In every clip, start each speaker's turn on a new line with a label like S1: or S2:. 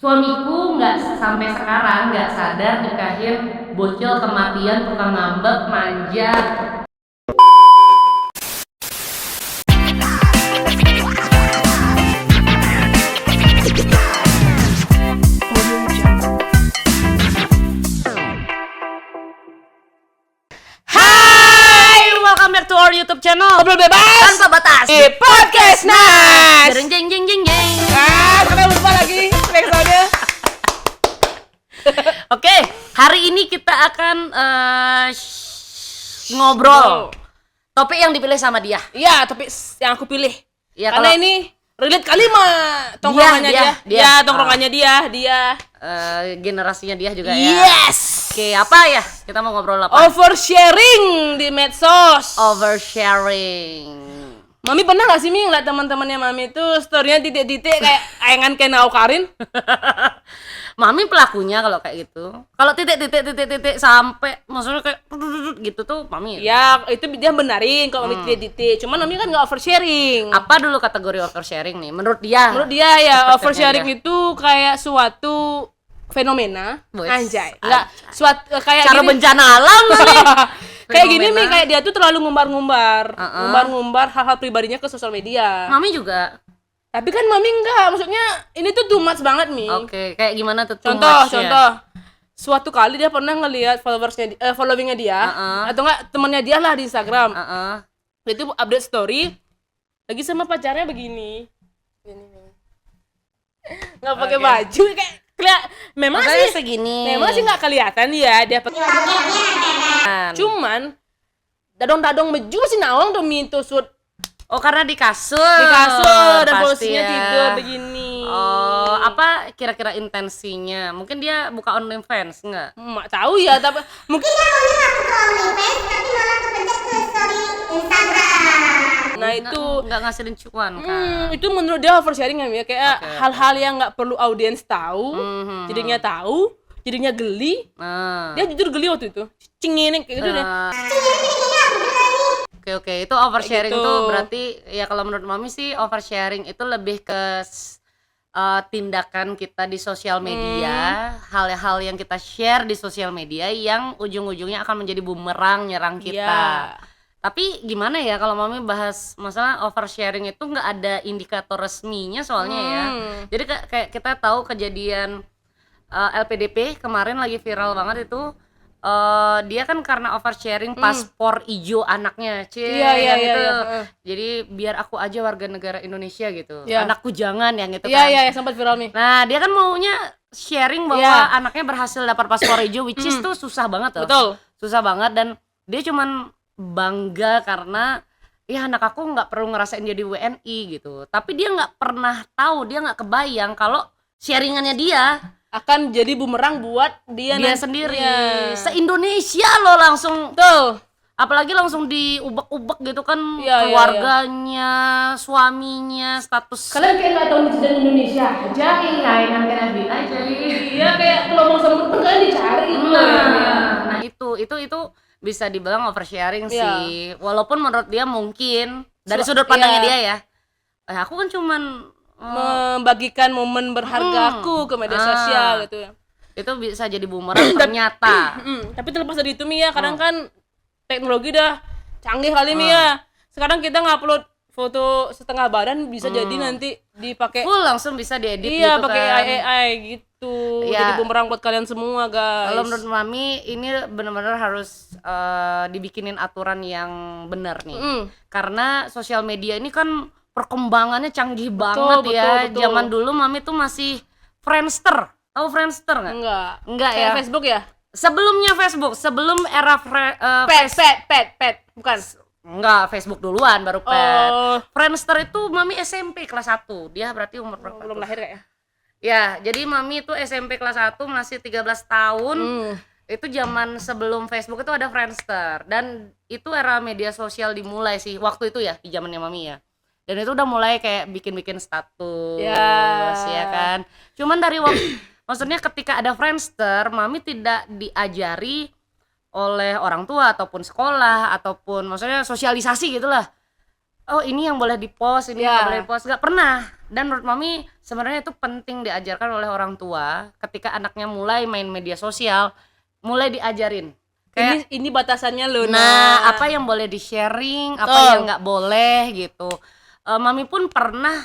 S1: Suamiku nggak sampai sekarang nggak sadar nikahin bocil kematian tukang ngambek manja. Welcome back to our YouTube channel.
S2: Ngobrol bebas
S1: tanpa batas
S2: di Podcast Nas.
S1: Jeng jeng jeng jeng jeng.
S2: Sampai lupa lagi backsoundnya.
S1: Oke, hari ini kita akan ngobrol. Topik yang dipilih sama dia.
S2: Iya, topik yang aku pilih.
S1: Ya,
S2: karena
S1: kalau
S2: ini relate kali mah tongkrongannya dia. Ya, tongkrongannya dia.
S1: Generasinya dia juga ya.
S2: Yes.
S1: Oke, apa ya? Kita mau ngobrol apa?
S2: Oversharing di medsos.
S1: Oversharing.
S2: Mami pernah gak sih Mi ngeliat teman-temannya Mami itu story-nya titik-titik kayak ayangan Kenau Karin?
S1: Mami pelakunya kalau kayak gitu. Kalau titik sampai maksudnya kayak gitu tuh Mami.
S2: Ya, itu dia benarin kalau Mami titik-titik. Cuman Mami kan gak oversharing.
S1: Apa dulu kategori oversharing nih menurut dia?
S2: Menurut dia ya oversharing
S1: dia.
S2: itu kayak suatu fenomena.
S1: Wes,
S2: Anjay. Enggak suatu kayak
S1: cara
S2: gini.
S1: bencana alam nih.
S2: Kayak gini Mi, kayak dia tuh terlalu ngumbar-ngumbar.
S1: Uh-uh.
S2: Ngumbar-ngumbar hal-hal pribadinya ke sosial media.
S1: Mami juga.
S2: Tapi kan Mami enggak, maksudnya ini tuh too much banget Mi.
S1: Oke, kayak gimana tuh?
S2: Contoh. Suatu kali dia pernah ngelihat followingnya dia, atau enggak temannya dia lah di Instagram. Dia tuh update story lagi sama pacarnya begini. Nggak pakai baju kayak memang
S1: Makanya
S2: sih
S1: segini.
S2: memang sih nggak kelihatan ya dia cuman dadong meju sih nawang tuh mintu shoot
S1: Oh, karena di kasur.
S2: dan
S1: pasti
S2: posisinya
S1: ya.
S2: tidur begini.
S1: Oh, apa kira-kira intensinya? Mungkin dia buka OnlyFans enggak?
S2: Mak tahu ya, tapi mungkin
S3: Dia maunya nggak buka OnlyFans, tapi malah kepencet ke story Instagram.
S2: nah itu
S1: Enggak ngasilin cuan kan.
S2: itu menurut dia oversharing ya kayak
S1: Oke.
S2: hal-hal yang nggak perlu audiens tahu,
S1: Mhm.
S2: jadinya geli.
S1: Nah.
S2: Dia jujur geli waktu itu, cingin kayak gitu deh.
S1: Oke, itu oversharing
S2: Kayak gitu.
S1: tuh berarti ya kalau menurut Mami sih oversharing itu lebih ke tindakan kita di sosial media, hal-hal yang kita share di sosial media yang ujung-ujungnya akan menjadi bumerang nyerang kita.
S2: Iya.
S1: Tapi gimana ya kalau Mami bahas masalah oversharing itu nggak ada indikator resminya soalnya ya. Jadi kayak kita tahu kejadian LPDP kemarin lagi viral banget itu. Dia kan karena oversharing paspor ijo anaknya,
S2: Iya,
S1: yang itu.
S2: iya.
S1: Jadi biar aku aja warga negara Indonesia gitu.
S2: Iya.
S1: Anakku jangan yang itu kan.
S2: Iya, sempat viral nih.
S1: Nah, dia kan maunya sharing bahwa
S2: Iya.
S1: anaknya berhasil dapat paspor ijo, which is tuh susah banget loh.
S2: Betul.
S1: Susah banget dan dia cuman bangga karena ya anak aku nggak perlu ngerasain jadi WNI gitu. Tapi dia nggak pernah tahu, dia nggak kebayang kalau sharingannya dia
S2: Akan jadi bumerang buat dia
S1: sendiri.
S2: Iya.
S1: Se-Indonesia loh langsung.
S2: Betul.
S1: Apalagi langsung diubek-ubek gitu kan,
S2: Iya,
S1: keluarganya, suaminya, status.
S2: Kalian kayak nggak tahu netizen Indonesia aja.
S1: Iya, kan FBI jadi.
S2: Iya, kayak kalau mau sama temen kalian dicari.
S1: Nah, itu bisa dibilang oversharing
S2: Iya.
S1: sih. Walaupun menurut dia mungkin dari
S2: So-
S1: sudut pandangnya
S2: iya.
S1: dia ya. Aku kan cuman
S2: Membagikan momen berharga aku ke media sosial gitu ya.
S1: itu bisa jadi bumerang ternyata.
S2: Tapi terlepas dari itu Mi ya, kadang kan teknologi udah canggih kali Mi ya. Sekarang kita ngupload foto setengah badan bisa jadi nanti dipakai
S1: Full langsung bisa diedit
S2: iya
S1: gitu
S2: pakai
S1: kan.
S2: AI gitu.
S1: Iya.
S2: Jadi bumerang buat kalian semua guys.
S1: Kalau menurut Mami ini benar-benar harus dibikinin aturan yang benar nih. Karena sosial media ini kan perkembangannya canggih banget ya.
S2: betul.
S1: Zaman dulu Mami tuh masih Friendster. Tahu Friendster nggak? Enggak
S2: Kayak
S1: ya.
S2: Facebook ya?
S1: Sebelumnya Facebook, sebelum era
S2: Pet, bukan.
S1: Enggak, Facebook duluan baru Pet.
S2: Oh,
S1: Friendster itu Mami SMP kelas 1. Dia berarti umur berapa?
S2: belum
S1: tuh?
S2: lahir ya?
S1: Ya, jadi Mami itu SMP kelas 1 masih 13 tahun. Itu zaman sebelum Facebook itu ada Friendster dan itu era media sosial dimulai sih waktu itu ya di zamannya Mami ya. Dan itu udah mulai kayak bikin-bikin status ya kan. Cuman dari waktu maksudnya ketika ada Friendster, Mami tidak diajari oleh orang tua ataupun sekolah ataupun maksudnya sosialisasi gitulah. Oh, ini yang boleh di-post, ini yang nggak boleh di-post. Nggak pernah. Dan menurut mami sebenarnya itu penting diajarkan oleh orang tua ketika anaknya mulai main media sosial, mulai diajarin. Kayak
S2: Ini batasannya loh.
S1: nah, apa yang boleh di-sharing, apa
S2: Betul.
S1: yang nggak boleh gitu. Mami pun pernah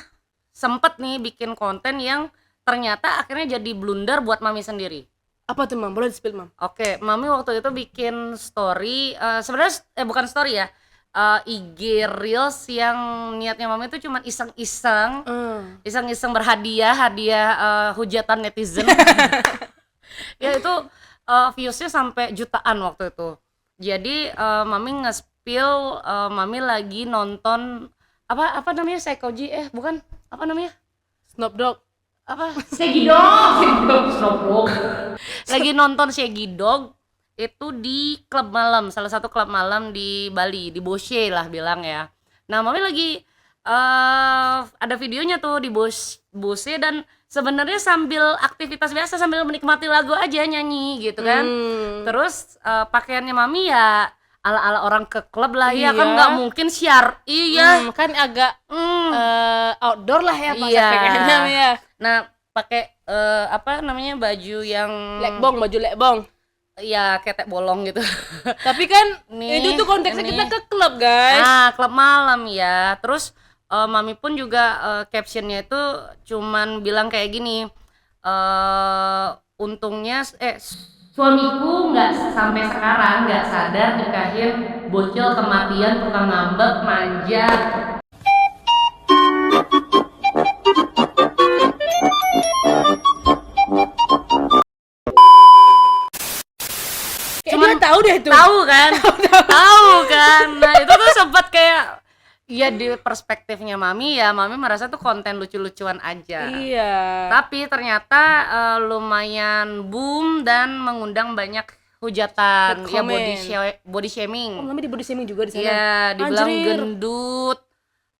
S1: sempet nih bikin konten yang ternyata akhirnya jadi blunder buat mami sendiri.
S2: Apa tuh Mam? Boleh di-spill Mam?
S1: Oke, mami waktu itu bikin story, sebenarnya bukan story ya, IG reels yang niatnya mami itu cuma iseng-iseng, iseng-iseng berhadiah, hujatan netizen. Ya itu viewsnya sampai jutaan waktu itu. Jadi mami nge-spill, mami lagi nonton apa namanya Seikoji, bukan, apa namanya?
S2: Snoop Dogg.
S1: Apa? Snowdog. Lagi nonton Shaggy Dog itu di klub malam, salah satu klub malam di Bali, di Boshe lah bilang ya. Nah, mami lagi ada videonya tuh di Boshe dan sebenarnya sambil aktivitas biasa, sambil menikmati lagu aja nyanyi gitu kan. Terus pakaiannya mami ya ala-ala orang ke klub lah ya, kan
S2: Iya.
S1: nggak mungkin syar'i ya.
S2: Kan agak outdoor lah ya pas
S1: Iya.
S2: pakaiannya ya.
S1: Nah, pakai apa namanya baju yang
S2: Baju lekbong.
S1: ya ketek bolong gitu.
S2: Tapi kan
S1: Nih,
S2: itu tuh konteksnya
S1: ini.
S2: kita ke klub, guys.
S1: Klub malam ya. Terus mami pun juga captionnya itu cuman bilang kayak gini. Untungnya suamiku nggak sampai sekarang nggak sadar nikahin bocil kematian tukang ngambek manja.
S2: Kayak dia tahu deh itu.
S1: Tahu kan? Tahu kan? Nah, itu tuh sempat kayak ya di perspektifnya mami ya, mami merasa tuh konten lucu-lucuan aja.
S2: Iya.
S1: Tapi ternyata lumayan boom dan mengundang banyak hujatan, ya body shaming.
S2: Oh, namanya di body shaming juga di sana.
S1: Iya, dibilang
S2: Anjir.
S1: gendut,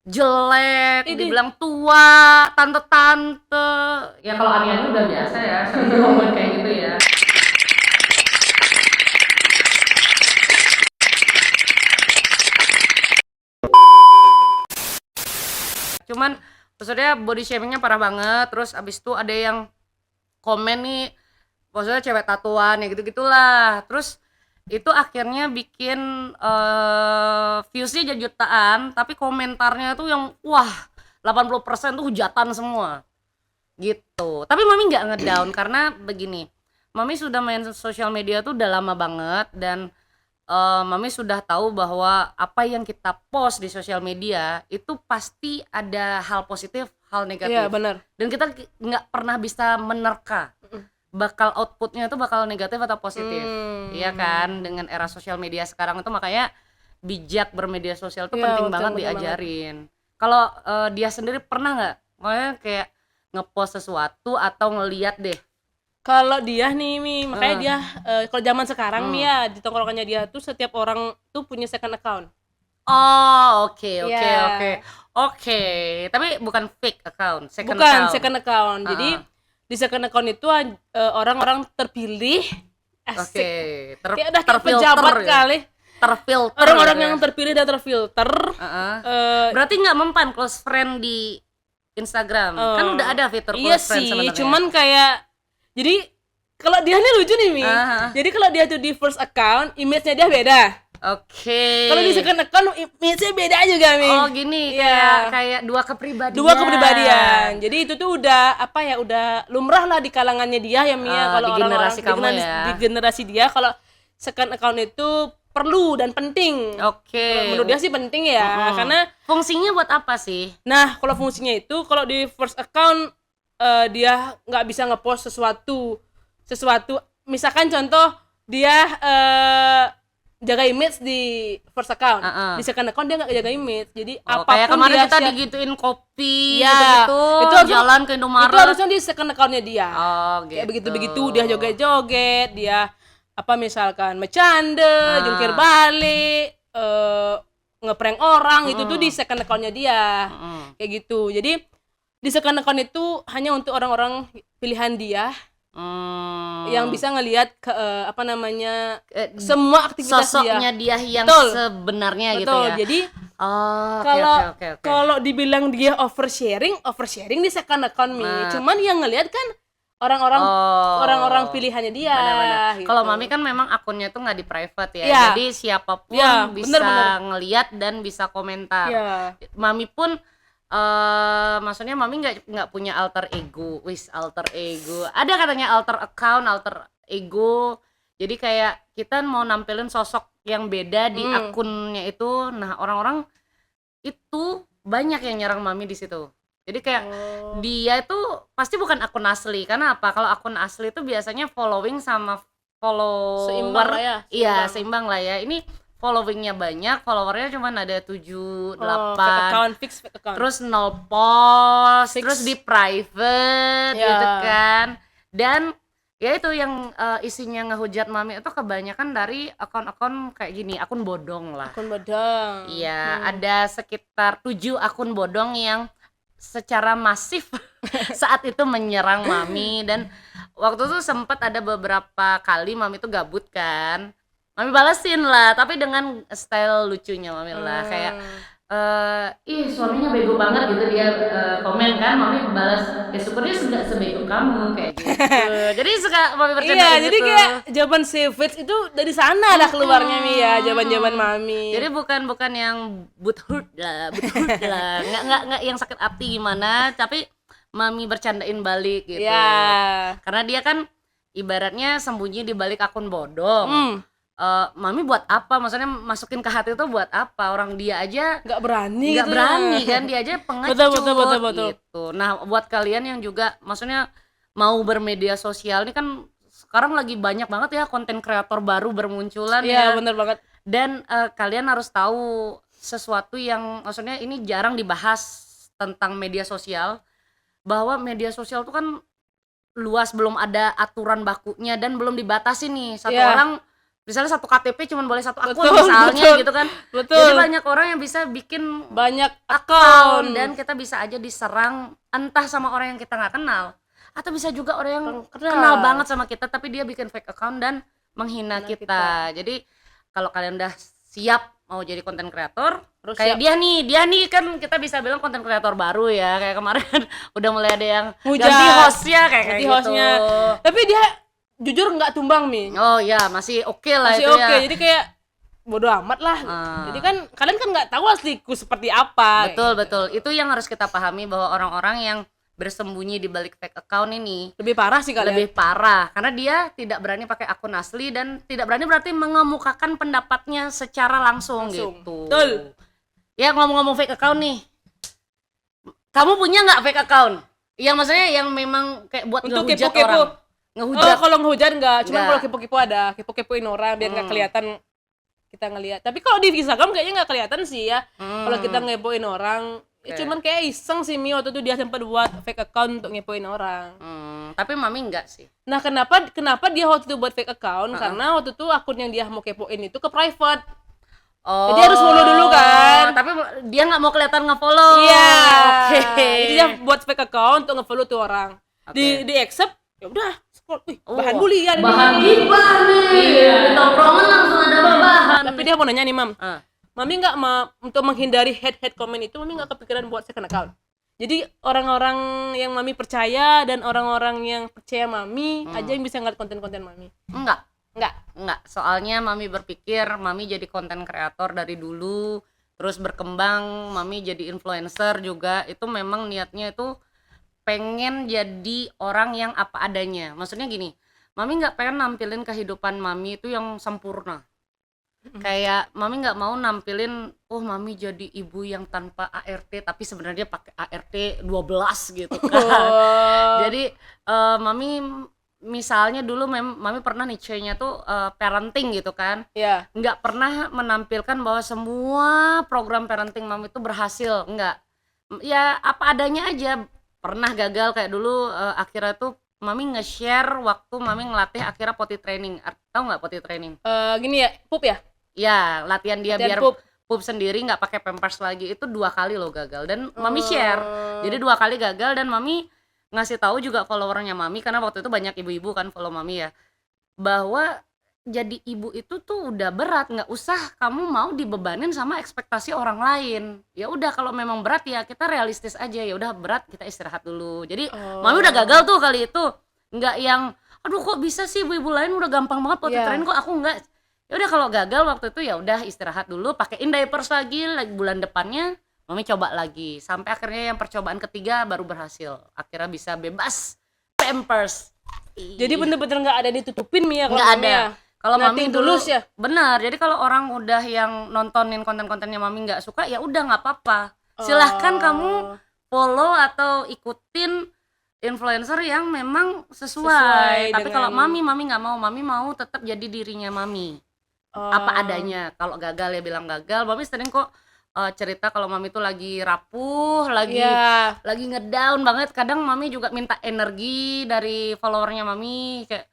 S1: jelek,
S2: Ini.
S1: dibilang tua, tante-tante. Ya kalau Ania udah biasa ya, sering ngomong kayak gitu ya. Cuman maksudnya body shamingnya parah banget. Terus abis itu ada yang komen nih, maksudnya cewek tatuan ya gitu-gitulah. Terus itu akhirnya bikin viewsnya jadi jutaan, tapi komentarnya tuh yang wah 80% tuh hujatan semua gitu. Tapi mami nggak ngedown karena begini, mami sudah main sosial media tuh udah lama banget dan mami sudah tahu bahwa apa yang kita post di sosial media itu pasti ada hal positif, hal negatif.
S2: Iya, benar.
S1: Dan kita nggak pernah bisa menerka bakal outputnya itu bakal negatif atau positif. Iya kan, dengan era sosial media sekarang itu makanya bijak bermedia sosial itu
S2: Iya,
S1: penting
S2: betul,
S1: banget
S2: betul
S1: diajarin. Kalau dia sendiri pernah nggak makanya kayak ngepost sesuatu atau ngeliat deh.
S2: Kalau dia nih, Mi, makanya dia kalau zaman sekarang nih ya di tongkrongannya dia tuh setiap orang tuh punya second account.
S1: Oh, oke.
S2: Iya.
S1: Oke, tapi bukan fake account, second
S2: Bukan
S1: account.
S2: second account. Jadi di second account itu orang-orang terpilih. Asik.
S1: Oke,
S2: Kayak udah kayak
S1: terfilter
S2: pejabat
S1: ya.
S2: kali.
S1: Terfilter.
S2: Orang-orang
S1: gitu ya.
S2: yang terpilih dan terfilter.
S1: Berarti nggak mempan close friend di Instagram. Kan udah ada fitur
S2: Iya
S1: close friend
S2: sih,
S1: sebenarnya.
S2: cuman kayak jadi kalau dia nih lucu nih, Mi. Jadi kalau dia tuh di first account, image-nya dia beda.
S1: Oke.
S2: Kalau di second account, image-nya beda juga, Mi.
S1: Oh gini,
S2: Iya.
S1: kayak dua kepribadian.
S2: Dua kepribadian. Jadi itu tuh udah apa ya, udah lumrah lah di kalangannya dia ya, Mi.
S1: Di generasi kamu ya.
S2: Di generasi dia kalau second account itu perlu dan penting.
S1: Oke.
S2: Menurut dia sih penting ya, karena
S1: fungsinya buat apa sih?
S2: nah kalau fungsinya itu kalau di first account dia nggak bisa ngepost sesuatu misalkan contoh dia jaga image di first account, di second account dia nggak jaga image, jadi apapun
S1: kayak kemarin
S2: dia
S1: kita
S2: share-
S1: digituin kopi
S2: Iya,
S1: gitu,
S2: itu harus-
S1: jalan ke Indomaret.
S2: itu harusnya di second accountnya dia.
S1: Oh, gitu.
S2: Kayak begitu-begitu dia joget-joget, dia apa misalkan bercanda, jungkir balik, ngeprank orang, itu tuh di second accountnya dia. Kayak gitu. Jadi di second account itu hanya untuk orang-orang pilihan dia yang bisa ngelihat ke semua aktivitas
S1: sosoknya dia yang
S2: Betul.
S1: sebenarnya gitu
S2: Betul.
S1: ya.
S2: Jadi
S1: Oh, oke
S2: Kalau
S1: oke oke oke.
S2: kalau dibilang dia oversharing di second account Mi.
S1: Nah.
S2: Cuman yang ngelihat kan orang-orang
S1: Oh.
S2: orang-orang pilihannya dia.
S1: Benar-benar.
S2: Gitu.
S1: Kalau Mami kan memang akunnya tuh nggak di private ya.
S2: Iya.
S1: Jadi siapapun
S2: Iya,
S1: bisa
S2: bener-bener.
S1: ngeliat dan bisa komentar.
S2: Iya.
S1: Mami pun maksudnya Mami nggak punya alter ego. Alter ego. Ada katanya alter account, alter ego. Jadi kayak kita mau nampilin sosok yang beda di akunnya itu. Nah, orang-orang itu banyak yang nyerang Mami di situ. Jadi kayak dia itu pasti bukan akun asli. Karena apa? Kalau akun asli itu biasanya following sama follower
S2: Seimbang lah ya,
S1: Iya, seimbang lah ya. Ini followingnya banyak, followernya cuma ada 7, 8.
S2: Fake account.
S1: Terus 0 post,
S2: Fix.
S1: terus di private
S2: Ya.
S1: gitu kan. Dan ya itu yang isinya ngehujat Mami itu kebanyakan dari akun-akun kayak gini, akun bodong lah.
S2: akun bodong.
S1: Iya, ada sekitar 7 akun bodong yang secara masif saat itu menyerang Mami. Dan waktu itu sempat ada beberapa kali Mami tuh gabut kan, Mami balesin lah, tapi dengan style lucunya Mami lah, kayak ih suaminya bego banget gitu, dia komen kan, Mami balas ya syukurnya nggak sebego kamu kayak gitu. Jadi suka Mami bercanda
S2: Iya,
S1: gitu.
S2: jadi kayak jawaban savage itu dari sana lah keluarnya Mi ya, jawaban-jawaban Mami.
S1: Jadi bukan yang butthurt lah, nggak yang sakit hati gimana, tapi Mami bercandain balik gitu.
S2: ya.
S1: Karena dia kan ibaratnya sembunyi di balik akun bodong. Mami buat apa? Maksudnya masukin ke hati itu buat apa? Orang dia aja
S2: Nggak berani
S1: nggak
S2: gitu
S1: berani
S2: ya.
S1: kan, dia aja pengecut
S2: Betul.
S1: gitu. Nah, buat kalian yang juga maksudnya mau bermedia sosial ini kan sekarang lagi banyak banget ya konten kreator baru bermunculan
S2: Iya,
S1: ya.
S2: bener banget.
S1: Dan kalian harus tahu sesuatu yang maksudnya ini jarang dibahas tentang media sosial, bahwa media sosial tuh kan luas, belum ada aturan bakunya dan belum dibatasi nih satu
S2: Iya.
S1: orang misalnya satu KTP cuma boleh satu akun
S2: Betul,
S1: misalnya
S2: betul.
S1: gitu kan.
S2: Betul.
S1: Jadi banyak orang yang bisa bikin
S2: Banyak
S1: account dan kita bisa aja diserang entah sama orang yang kita nggak kenal atau bisa juga orang yang
S2: Kenal.
S1: kenal banget sama kita tapi dia bikin fake account dan menghina kita. Jadi kalau kalian udah siap mau jadi konten kreator,
S2: Harus
S1: kayak
S2: siap.
S1: dia nih kan kita bisa bilang konten kreator baru ya, kayak kemarin udah mulai ada yang
S2: Hujat.
S1: ganti hostnya kayak
S2: Ganti
S1: gitu.
S2: hostnya. Tapi dia jujur nggak tumbang Mi.
S1: Oh ya masih oke lah
S2: Masih
S1: itu
S2: oke,
S1: ya.
S2: jadi kayak bodo amat lah. Jadi kan kalian kan nggak tahu asliku seperti apa.
S1: Betul. Itu yang harus kita pahami, bahwa orang-orang yang bersembunyi di balik fake account ini
S2: Lebih parah sih kalian.
S1: lebih parah karena dia tidak berani pakai akun asli dan tidak berani berarti mengemukakan pendapatnya secara langsung. Gitu.
S2: Betul.
S1: Ya ngomong-ngomong fake account nih, kamu punya nggak fake account? Yang maksudnya yang memang kayak buat
S2: Untuk
S1: ngehujat
S2: kepo-kepo.
S1: orang.
S2: Oh,
S1: Ngehujat.
S2: kalau ngehujat enggak, cuman
S1: Nggak.
S2: kalau kepo-kepo ada, kepo-kepoin orang biar nggak kelihatan kita ngelihat. Tapi kalau di Instagram kayaknya nggak kelihatan sih ya. Kalau kita ngepoin orang, ya cuman kayak iseng sih Mi, waktu itu dia sempat buat fake account untuk ngepoin orang.
S1: Tapi Mami enggak sih.
S2: Nah, kenapa dia waktu itu buat fake account? Karena waktu itu akun yang dia mau kepoin itu ke private.
S1: Oh.
S2: Jadi harus follow dulu kan.
S1: Tapi dia nggak mau kelihatan nge-follow.
S2: Iya.
S1: Oke.
S2: Jadi dia buat fake account untuk nge-follow tuh orang.
S1: Oke.
S2: Di accept, ya udah, scroll. Wih, bahan bulian nih.
S1: Bahan gibah nih.
S2: Iya.
S1: Di tongkrongan langsung ada bahan.
S2: Tapi dia mau nanya nih, Mam.
S1: Ah.
S2: Mami nggak untuk menghindari head comment itu, Mami nggak kepikiran buat second account. Jadi orang-orang yang Mami percaya dan orang-orang yang percaya Mami aja yang bisa ngeliat konten-konten Mami.
S1: Enggak.
S2: Nggak.
S1: Soalnya Mami berpikir Mami jadi konten kreator dari dulu, terus berkembang, Mami jadi influencer juga. Itu memang niatnya itu pengen jadi orang yang apa adanya. Maksudnya gini, Mami nggak pengen nampilin kehidupan Mami itu yang sempurna. Kayak Mami nggak mau nampilin, oh Mami jadi ibu yang tanpa ART tapi sebenarnya pakai ART 12 gitu kan. Jadi Mami misalnya dulu Mami pernah niche-nya tuh parenting gitu kan.
S2: Iya.
S1: Nggak pernah menampilkan bahwa semua program parenting Mami itu berhasil, enggak. Ya apa adanya aja. Pernah gagal kayak dulu akhirnya tuh Mami nge-share waktu Mami ngelatih akhirnya potty training. Tahu nggak potty training?
S2: Gini ya, pup ya?
S1: Ya, latihan dia
S2: Latihan
S1: biar
S2: pup.
S1: sendiri, nggak pakai pampers lagi. Itu 2 kali loh gagal dan Mami share. Jadi 2 kali gagal dan Mami ngasih tahu juga followernya Mami, karena waktu itu banyak ibu-ibu kan follow Mami ya, bahwa jadi ibu itu tuh udah berat, nggak usah kamu mau dibebanin sama ekspektasi orang lain. Ya udah kalau memang berat ya kita realistis aja, ya udah berat kita istirahat dulu. Jadi mami udah gagal tuh kali itu, nggak yang aduh kok bisa sih ibu-ibu lain udah gampang banget potty train kok aku nggak. Ya udah kalau gagal waktu itu ya udah istirahat dulu, pakein diapers lagi bulan depannya mami coba lagi sampai akhirnya yang percobaan ketiga baru berhasil, akhirnya bisa bebas pampers.
S2: Jadi bener-bener nggak ada ditutupin Mi ya kalau
S1: Nggak
S2: Mami
S1: ada.
S2: ya?
S1: Kalau mami
S2: Nothing
S1: dulu
S2: tulus ya?
S1: benar. Jadi kalau orang udah yang nontonin konten-kontennya mami nggak suka ya udah nggak apa-apa. Silahkan kamu follow atau ikutin influencer yang memang sesuai. Tapi kalau mami nggak mau, mami mau tetap jadi dirinya mami. Apa adanya. Kalau gagal ya bilang gagal. Mami sering kok cerita kalau mami tuh lagi rapuh, lagi ngedown banget. Kadang mami juga minta energi dari followernya mami, kayak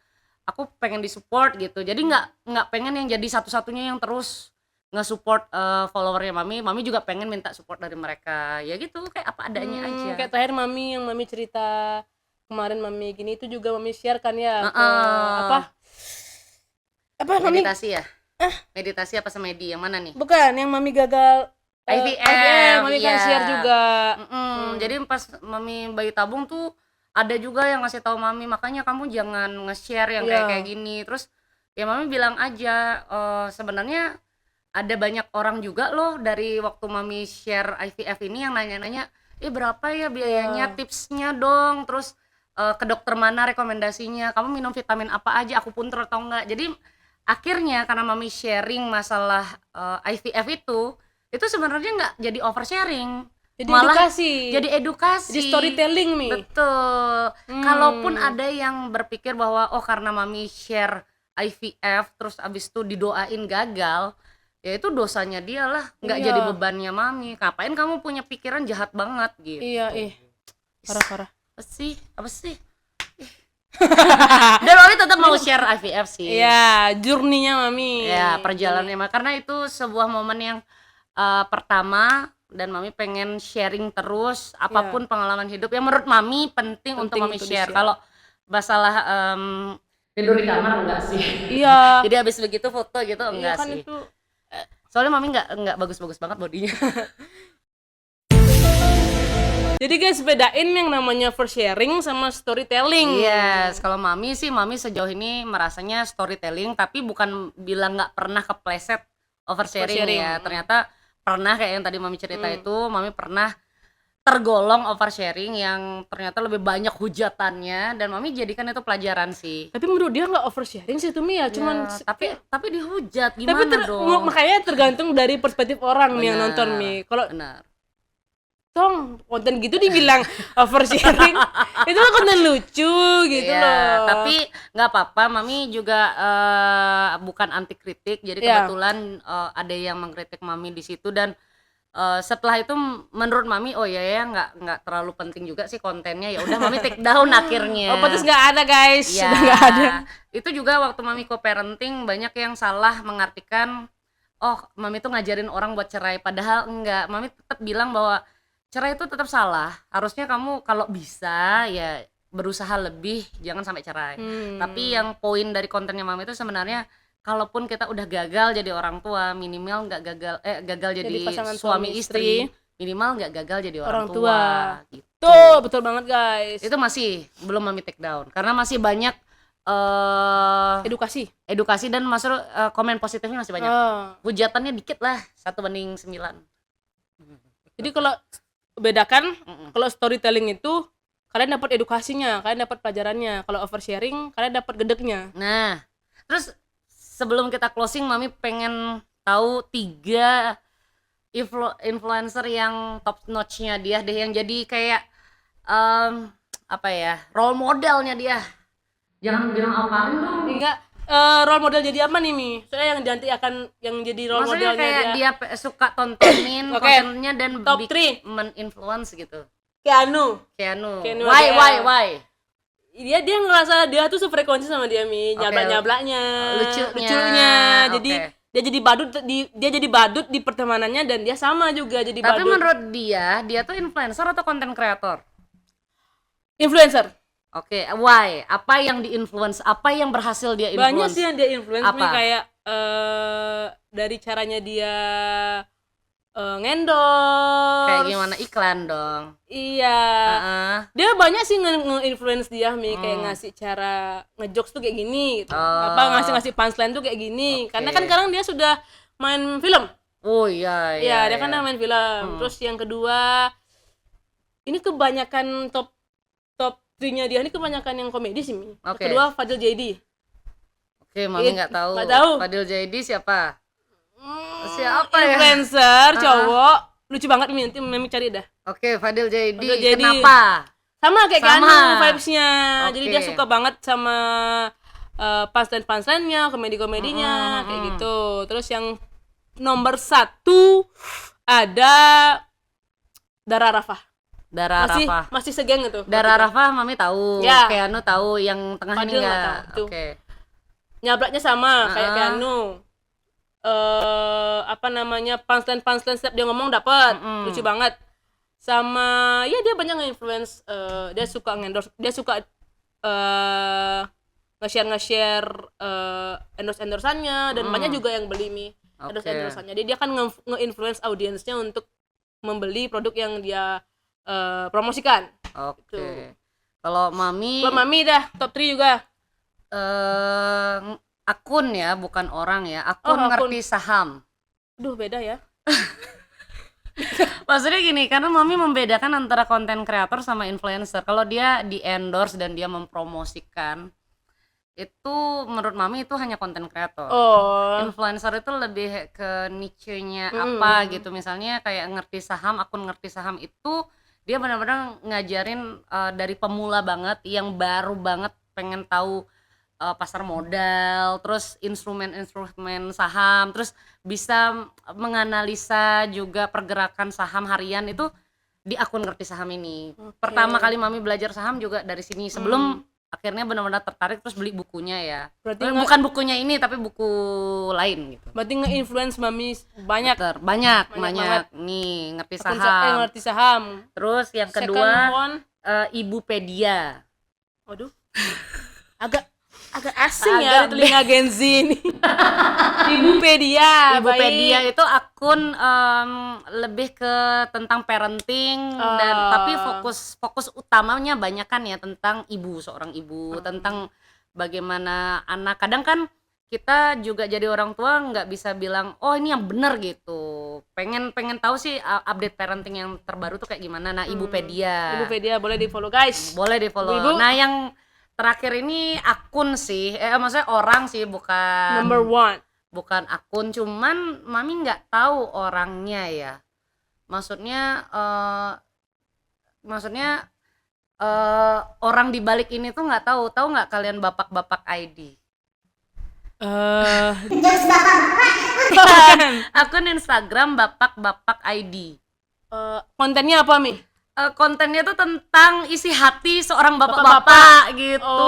S1: aku pengen disupport gitu. Jadi nggak pengen yang jadi satu-satunya yang terus nge-support followernya mami juga pengen minta support dari mereka. Ya gitu, kayak apa adanya aja.
S2: Kayak terakhir yang mami cerita kemarin mami gini itu juga mami share kan ya ke apa mami
S1: meditasi ya? Meditasi apa semedi yang mana nih?
S2: bukan yang mami gagal
S1: IVF,
S2: mami kan share juga.
S1: Jadi pas mami bayi tabung tuh ada juga yang ngasih tahu mami, makanya kamu jangan nge-share yang kayak gini. Terus ya mami bilang aja sebenarnya ada banyak orang juga loh dari waktu mami share IVF ini yang nanya-nanya, berapa ya biayanya, tipsnya dong, terus ke dokter mana rekomendasinya, kamu minum vitamin apa aja, aku pun atau enggak. Jadi akhirnya karena mami sharing masalah IVF itu sebenarnya nggak jadi oversharing,
S2: Jadi
S1: malah
S2: edukasi.
S1: jadi edukasi,
S2: Jadi storytelling Mi.
S1: betul. Kalaupun ada yang berpikir bahwa karena mami share IVF terus abis itu didoain gagal, ya itu dosanya dia lah, nggak jadi bebannya mami. Ngapain kamu punya pikiran jahat banget gitu.
S2: Iya, parah.
S1: Apa sih dan mami tetap mau share IVF sih.
S2: Iya, journey-nya mami.
S1: Ya, perjalanannya karena itu sebuah momen yang pertama, dan mami pengen sharing terus apapun pengalaman hidup yang menurut mami penting untuk mami share. Kalau masalah tidur di kamar enggak sih?
S2: Iya.
S1: Jadi habis begitu foto gitu enggak
S2: kan
S1: sih?
S2: Itu
S1: Soalnya mami enggak bagus-bagus banget bodinya.
S2: Jadi guys, bedain yang namanya first sharing sama storytelling.
S1: Yes, kalau mami sejauh ini merasanya storytelling, tapi bukan bilang nggak pernah kepleset oversharing ya. Ternyata pernah kayak yang tadi mami cerita itu, mami pernah tergolong oversharing yang ternyata lebih banyak hujatannya, dan mami jadikan itu pelajaran sih.
S2: Tapi menurut dia nggak oversharing sih itu Mi ya, cuman
S1: tapi dihujat gimana dong?
S2: Makanya tergantung dari perspektif orang nih yang nonton Mi. Kalau konten gitu dibilang oversharing itu kan konten lucu gitu loh.
S1: Tapi nggak apa-apa, mami juga bukan anti kritik, jadi kebetulan ada yang mengkritik mami di situ, dan setelah itu menurut mami nggak terlalu penting juga sih kontennya, ya udah mami take down akhirnya.
S2: Pantes nggak ada guys,
S1: ya,
S2: udah nggak ada.
S1: Itu juga waktu mami co-parenting banyak yang salah mengartikan mami tuh ngajarin orang buat cerai, padahal enggak. Mami tetap bilang bahwa cerai itu tetap salah. Harusnya kamu kalau bisa ya berusaha lebih, jangan sampai cerai. Tapi yang poin dari kontennya mami itu sebenarnya kalaupun kita udah gagal jadi orang tua, minimal nggak gagal jadi suami istri, minimal nggak gagal jadi orang tua. Gitu.
S2: Tuh, betul banget guys.
S1: Itu masih belum mami take down karena masih banyak edukasi dan masuk komen positifnya masih banyak. Hujatannya dikit lah, 1:9.
S2: Jadi kalau bedakan, kalau storytelling itu kalian dapat edukasinya, kalian dapat pelajarannya. Kalau oversharing kalian dapat gedeknya.
S1: Nah, terus sebelum kita closing, mami pengen tahu 3 influencer yang top notch-nya dia deh, yang jadi kayak role modelnya dia. Jangan bilang Alkarin dong.
S2: Enggak, role model jadi apa nih Mi? Soalnya yang nanti akan yang jadi role
S1: maksudnya
S2: modelnya
S1: kayak dia suka tontonin kontennya dan
S2: top 3
S1: men-influence gitu.
S2: Keanu.
S1: Why?
S2: Dia ngerasa dia tuh sefrekuensi sama dia Mi, nyablak-nyablaknya, lucunya. Jadi dia jadi badut di pertemanannya, dan dia sama juga jadi badut.
S1: Tapi menurut dia tuh influencer atau content creator?
S2: Influencer.
S1: Oke, why? Apa yang di-influence? Apa yang berhasil dia influence?
S2: Banyak sih yang dia influence
S1: Apa?
S2: nih, kayak dari caranya dia ngendorse.
S1: Kayak gimana iklan dong?
S2: Iya.
S1: Heeh.
S2: Dia banyak sih nge-influence dia kayak ngasih cara ngejokes tuh kayak gini gitu. Apa ngasih punchline tuh kayak gini.
S1: Oke.
S2: Karena kan sekarang dia sudah main film.
S1: Oh iya
S2: Iya,
S1: iya.
S2: dia kan udah main film. Terus yang kedua, ini kebanyakan top 3-nya dia ini kebanyakan yang komedi sih, Mi. Yang
S1: Oke.
S2: kedua Fadil Jaidi.
S1: Oke, Mami nggak tahu.
S2: Nggak tahu.
S1: Fadil Jaidi siapa? Siapa ya?
S2: Influencer cowok. Lucu banget, Mi. Nanti Mami cari dah.
S1: Oke, Fadil Jaidi.
S2: Fadil Jaidi.
S1: Kenapa?
S2: Sama kayak
S1: Sama.
S2: Keanu vibes-nya. Jadi
S1: Oke.
S2: dia suka banget sama punchline-punchline-nya, komedi-komedinya, kayak gitu. Terus yang nomor 1 ada Dara Rafah.
S1: Dara Rafah.
S2: Masih segeng itu.
S1: Dara Rafah Mami tahu.
S2: Ya.
S1: Keanu tahu, yang tengah
S2: Fadil
S1: ini
S2: nggak
S1: enggak.
S2: tahu.
S1: Oke.
S2: Nyablaknya sama kayak Keanu. Apa namanya, punchline setiap dia ngomong dapat. Lucu banget. Sama ya dia banyak nge-influence, dia suka nge-endorse, dia suka nge-share endorse-endorsannya, dan banyak juga yang beli Mi endorse-endorsannya. Jadi dia kan nge-influence audiensnya untuk membeli produk yang dia promosikan.
S1: Oke. Kalau Mami
S2: Buat Mami dah top 3 juga.
S1: akun ya, bukan orang ya. Akun
S2: akun.
S1: ngerti saham.
S2: Duh, beda ya.
S1: Maksudnya gini, karena Mami membedakan antara konten kreator sama influencer. Kalau dia di endorse dan dia mempromosikan, itu menurut Mami itu hanya konten kreator. Influencer itu lebih ke niche-nya apa gitu. Misalnya kayak ngerti saham, akun ngerti saham itu dia benar-benar ngajarin dari pemula banget, yang baru banget pengen tahu pasar modal, terus instrumen saham, terus bisa menganalisa juga pergerakan saham harian itu di akun ngerti saham ini. Pertama kali Mami belajar saham juga dari sini, sebelum akhirnya benar-benar tertarik terus beli bukunya ya.
S2: Berarti
S1: Bukan bukunya ini tapi buku lain gitu.
S2: Berarti nge-influence Mami banyak.
S1: Banyak
S2: banget.
S1: nih ngerti
S2: Akun
S1: saham.
S2: ngerti saham.
S1: Terus yang
S2: Second
S1: kedua
S2: one,
S1: Ibupedia.
S2: waduh. Agak asing ya di telinga Gen Z ini. Ibupedia.
S1: Ibupedia
S2: baik.
S1: itu akun lebih ke tentang parenting, dan tapi fokus utamanya banyak kan ya tentang seorang ibu, tentang bagaimana anak. Kadang kan kita juga jadi orang tua nggak bisa bilang oh ini yang benar gitu. Pengen tahu sih update parenting yang terbaru tuh kayak gimana. Nah, Ibupedia.
S2: Ibupedia boleh di-follow, guys.
S1: Boleh di-follow.
S2: Ibu.
S1: Nah, yang terakhir ini akun sih, maksudnya orang sih, bukan
S2: Number 1.
S1: bukan akun, cuman Mami nggak tahu orangnya ya. Maksudnya orang di balik ini tuh nggak tahu nggak kalian bapak ID?
S3: Jokes bapak.
S1: Akun Instagram bapak ID.
S2: Kontennya apa, Mi?
S1: Kontennya tuh tentang isi hati seorang bapak-bapak gitu.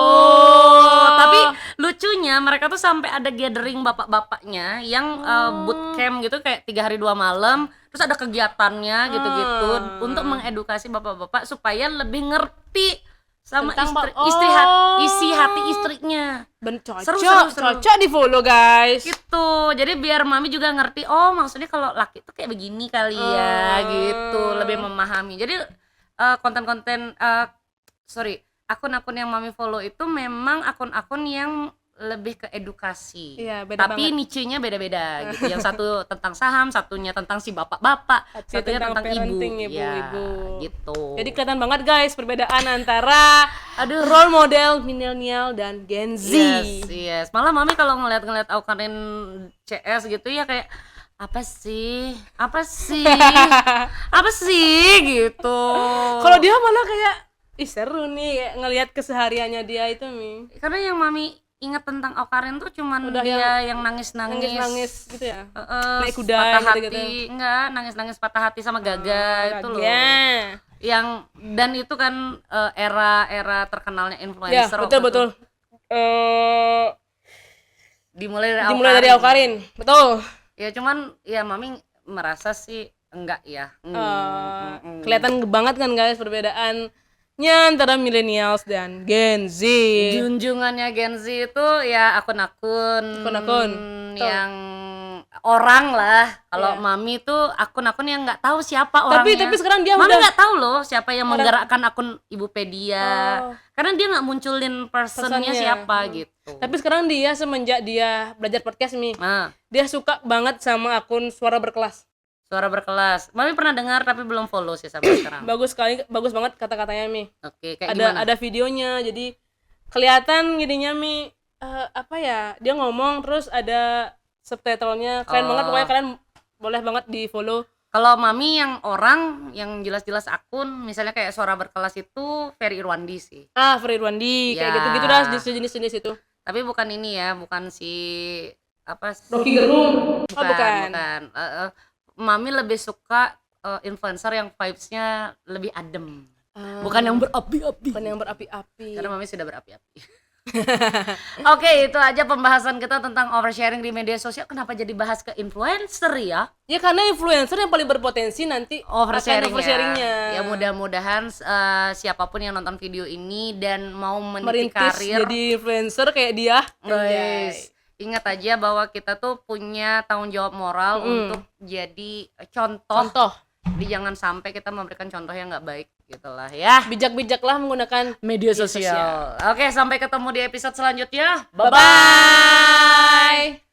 S1: Tapi lucunya mereka tuh sampai ada gathering bapak-bapaknya yang bootcamp gitu, kayak 3 hari 2 malam. Terus ada kegiatannya gitu-gitu untuk mengedukasi bapak-bapak supaya lebih ngerti sama
S2: Tentang
S1: isi hati istrinya. Seru.
S2: Cocok di-follow, guys.
S1: Gitu. Jadi biar Mami juga ngerti, oh maksudnya kalau laki tuh kayak begini kali ya, gitu. Lebih memahami. Jadi konten-konten akun-akun yang Mami follow itu memang akun-akun yang lebih ke edukasi.
S2: Iya, beda
S1: tapi
S2: banget.
S1: niche-nya beda-beda gitu. Yang satu tentang saham, satunya tentang si bapak-bapak, satunya tentang ibu.
S2: parenting, ibu-ibu.
S1: Ya, gitu.
S2: Jadi kelihatan banget, guys, perbedaan antara role model milenial dan Gen Z.
S1: Yes. Malah Mami kalau ngeliat Aukarin CS gitu ya kayak apa sih gitu.
S2: Kalau dia malah kayak seru nih kayak ngelihat kesehariannya dia itu, Mi.
S1: Karena yang Mami ingat tentang Aukarin tuh cuman
S2: Udah
S1: dia yang nangis
S2: gitu ya.
S1: naik
S2: kuda
S1: patah
S2: gitu-gitu.
S1: hati, enggak, nangis patah hati sama Gaga itu loh. Yang dan itu kan era terkenalnya
S2: Ya,
S1: influencer.
S2: betul.
S1: Dimulai
S2: Dari Aukarin. Betul.
S1: Ya cuman ya Mami merasa sih enggak ya.
S2: Kelihatan banget kan, guys, perbedaan antara millennials dan Gen Z.
S1: Junjungannya Gen Z itu ya akun-akun
S2: Akun-akun.
S1: yang orang lah. Kalau
S2: Iya.
S1: Mami tuh akun-akun yang nggak tahu siapa orangnya.
S2: Tapi sekarang dia
S1: Mami
S2: udah
S1: nggak tahu loh siapa yang menggerakkan akun Ibupedia.
S2: Oh.
S1: Karena dia nggak munculin personnya
S2: Personnya.
S1: siapa gitu.
S2: Tapi sekarang dia semenjak dia belajar podcast nih,
S1: Nah,
S2: dia suka banget sama akun Suara Berkelas.
S1: suara berkelas. Mami pernah dengar tapi belum follow sih sampai sekarang.
S2: Bagus sekali, bagus banget kata-katanya Mi.
S1: Oke, kayak
S2: Ada
S1: gimana?
S2: ada videonya, jadi kelihatan jadinya Mi apa ya? Dia ngomong terus ada subtitlenya. Keren banget, pokoknya kalian boleh banget di follow.
S1: Kalau Mami yang orang yang jelas-jelas akun, misalnya kayak suara berkelas itu Ferry Irwandi sih.
S2: Ferry Irwandi, kayak
S1: Ya.
S2: gitu-gitu dah jenis-jenis itu.
S1: Tapi bukan ini ya, bukan si apa sih?
S2: Rocky Gerung.
S1: Bukan,
S2: bukan.
S1: bukan. Mami lebih suka influencer yang vibes-nya lebih adem. Bukan yang berapi-api.
S2: Bukan yang berapi-api.
S1: Karena Mami sudah berapi-api. Oke, itu aja pembahasan kita tentang oversharing di media sosial. Kenapa jadi bahas ke influencer ya?
S2: Ya karena influencer yang paling berpotensi nanti akan
S1: Ya
S2: oversharingnya.
S1: mudah-mudahan siapapun yang nonton video ini dan mau meniti
S2: Merintis
S1: karir,
S2: jadi influencer kayak dia.
S1: guys, ingat aja bahwa kita tuh punya tanggung jawab moral untuk jadi contoh. Jadi jangan sampai kita memberikan contoh yang nggak baik gitulah ya.
S2: Bijak-bijaklah menggunakan
S1: Media sosial. Oke, sampai ketemu di episode selanjutnya.
S2: Bye-bye.